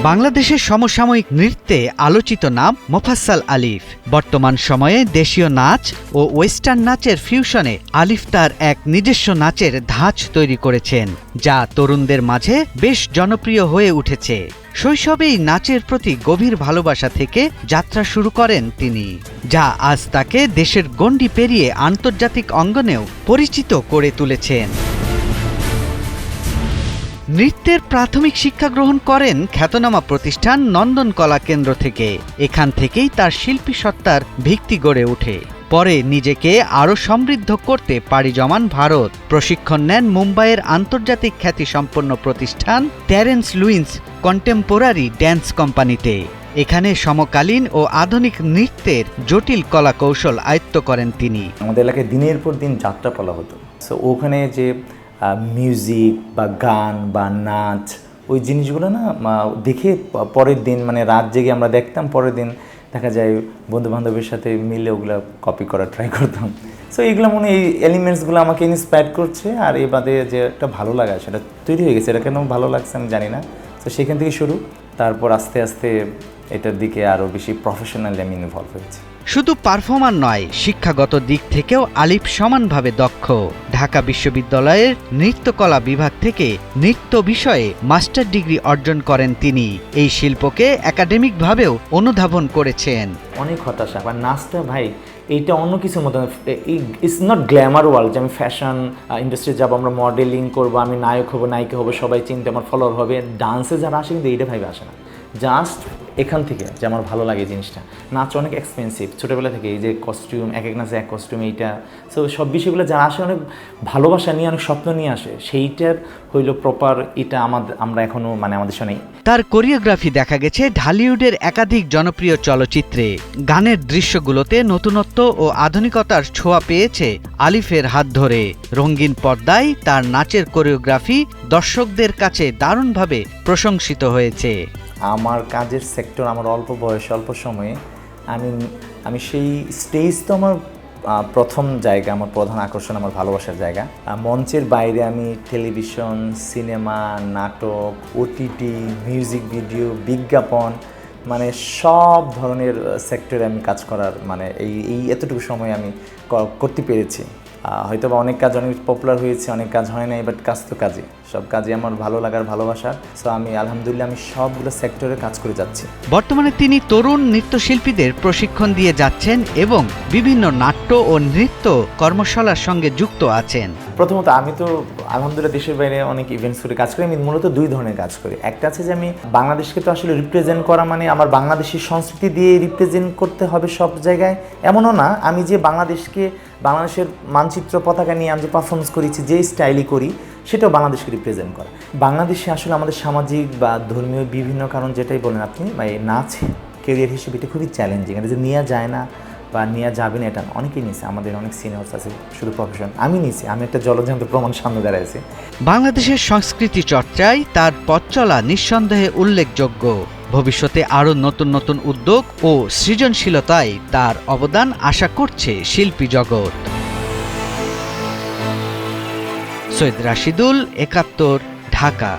বাংলাদেশের সমসাময়িক নৃত্যে আলোচিত নাম মোফাজ্জল আলিফ। বর্তমান সময়ে দেশীয় নাচ ও ওয়েস্টার্ন নাচের ফিউশনে আলিফ তার এক নিজস্ব নাচের ধাঁচ তৈরি করেছেন, যা তরুণদের মাঝে বেশ জনপ্রিয় হয়ে উঠেছে। শৈশবেই নাচের প্রতি গভীর ভালোবাসা থেকে যাত্রা শুরু করেন তিনি, যা আজ তাকে দেশের গণ্ডি পেরিয়ে আন্তর্জাতিক অঙ্গনেও পরিচিত করে তুলেছেন। নৃত্যের প্রাথমিক শিক্ষা গ্রহণ করেন খ্যাতনামা প্রতিষ্ঠান নন্দন কলা কেন্দ্র থেকে। এখান থেকেই তার শিল্পী সত্তার ভিত্তি গড়ে ওঠে। পরে নিজেকে আরও সমৃদ্ধ করতে পাড়ি জমান ভারত। প্রশিক্ষণ নেন মুম্বাইয়ের আন্তর্জাতিক খ্যাতিসম্পন্ন প্রতিষ্ঠান টেরেন্স লুইস কন্টেম্পোরারি ড্যান্স কোম্পানিতে। এখানে সমকালীন ও আধুনিক নৃত্যের জটিল কলা কৌশল আয়ত্ত করেন তিনি। আমাদের এলাকায় দিনের পর দিন যাত্রাপালা হতো, সো ওখানে যে মিউজিক বা গান বা নাচ ওই জিনিসগুলো না দেখে পরের দিন মানে রাত জেগে আমরা দেখতাম, পরের দিন দেখা যায় বন্ধুবান্ধবের সাথে মিলে ওগুলো কপি করার ট্রাই করতাম। সো এইগুলো মনে এই এলিমেন্টসগুলো আমাকে ইন্সপায়ার করছে, আর এই বাদে যে একটা ভালো লাগা সেটা তৈরি হয়ে গেছে। এটা কেন ভালো লাগছে আমি জানি না। তো সেখান থেকে শুরু, তারপর আস্তে আস্তে এটার দিকে আরও বেশি প্রফেশনালি আমি ইনভলভ হয়েছি। শুধু পারফর্মার নয়, শিক্ষাগত দিক থেকেও আলিফ সমানভাবে দক্ষ। ঢাকা বিশ্ববিদ্যালয়ের নৃত্যকলা বিভাগ থেকে নৃত্য বিষয়ে মাস্টার ডিগ্রি অর্জন করেন তিনি। এই শিল্পকে একাডেমিকভাবেও অনুধাবন করেছেন। অনেক হতাশা, বা নাচটা ভাই এইটা অন্য কিছুর মতো, ইটস নট গ্ল্যামার ওয়ার্ল্ড যে আমি ফ্যাশন ইন্ডাস্ট্রি যাবো, আমরা মডেলিং করবো, আমি নায়ক হবো, নায়িকা হবো, সবাই চিনতে আমার ফলোয়ার হবে। ডান্সে যারা আসে কিন্তু এইটা ভাইবে আসে না, জাস্ট এখান থেকে যে আমার ভালো লাগে জিনিসটা। নাচ অনেক এক্সপেন্সিভ, ছোটোবেলা থেকে এই যে কস্টিউম, এক এক নাচে এক কস্টিউম, এইটা সো সব বিষয়গুলো যারা আসে অনেক ভালোবাসা নিয়ে, অনেক স্বপ্ন নিয়ে আসে, সেইটার হইল প্রপার এটা আমরা এখনও মানে আমাদের সামনে। তার কোরিওগ্রাফি দেখা গেছে ঢালিউডের একাধিক জনপ্রিয় চলচ্চিত্রে। গানের দৃশ্যগুলোতে নতুনত্ব ও আধুনিকতার ছোঁয়া পেয়েছে আলিফের হাত ধরে। রঙিন পর্দায় তার নাচের কোরিওগ্রাফি দর্শকদের কাছে দারুণভাবে প্রশংসিত হয়েছে। আমার কাজের সেক্টর, আমার অল্প বয়সে অল্প সময়ে আমি সেই স্টেজ তো আমার প্রথম জায়গা, আমার প্রধান আকর্ষণ, আমার ভালোবাসার জায়গা। মঞ্চের বাইরে আমি টেলিভিশন, সিনেমা, নাটক, ওটিটি, মিউজিক ভিডিও, বিজ্ঞাপন, মানে সব ধরনের সেক্টরে আমি কাজ করার মানে এই এতটুকু সময় আমি করতে পেরেছি। হয়তো বা অনেক কাজ অনেক পপুলার হয়েছে, অনেক কাজ হয় নাই, বাট কাজ তো কাজই, সব কাজে আমার ভালো লাগার, ভালোবাসা। সো আমি আলহামদুলিল্লাহ আমি সবগুলো সেক্টরে কাজ করে যাচ্ছি। বর্তমানে তিনি তরুণ নৃত্যশিল্পীদের প্রশিক্ষণ দিয়ে যাচ্ছেন এবং বিভিন্ন নাট্য ও নৃত্য কর্মশালার সঙ্গে যুক্ত আছেন। প্রথমত আমি তো আলহামদুলিল্লাহ দেশের বাইরে অনেক ইভেন্টস করে কাজ করি। আমি মূলত দুই ধরনের কাজ করি। একটা আছে যে আমি বাংলাদেশকে তো আসলে রিপ্রেজেন্ট করা মানে আমার বাংলাদেশি সংস্কৃতি দিয়ে রিপ্রেজেন্ট করতে হবে সব জায়গায়, এমনও না। আমি যে বাংলাদেশের মানচিত্র পতাকা নিয়ে আমি যে পারফরমেন্স করেছি, যে স্টাইলই করি, সেটাও বাংলাদেশকে রিপ্রেজেন্ট করা। বাংলাদেশে আসলে আমাদের সামাজিক বা ধর্মীয় বিভিন্ন কারণ, যেটাই বলেন আপনি, বা এই নাচ কেরিয়ার হিসেবে এটা খুবই চ্যালেঞ্জিং। এটা যে নেওয়া যায় না বা নেওয়া যাবে না এটা অনেকেই নিয়েছে। আমাদের অনেক সিনিয়র্স আছে, শুধু প্রফেশন আমি নিয়েছি। আমি একটা জলজ্যান্ত প্রমাণ সামনে দাঁড়াইছি। বাংলাদেশের সংস্কৃতি চর্চায় তার পথ চলা নিঃসন্দেহে উল্লেখযোগ্য। ভবিষ্যতে আরও নতুন নতুন উদ্যোগ ও সৃজনশীলতায় তার অবদান আশা করছে শিল্পী জগৎ। সৈয়দ রাশিদুল, ৭১, ঢাকা।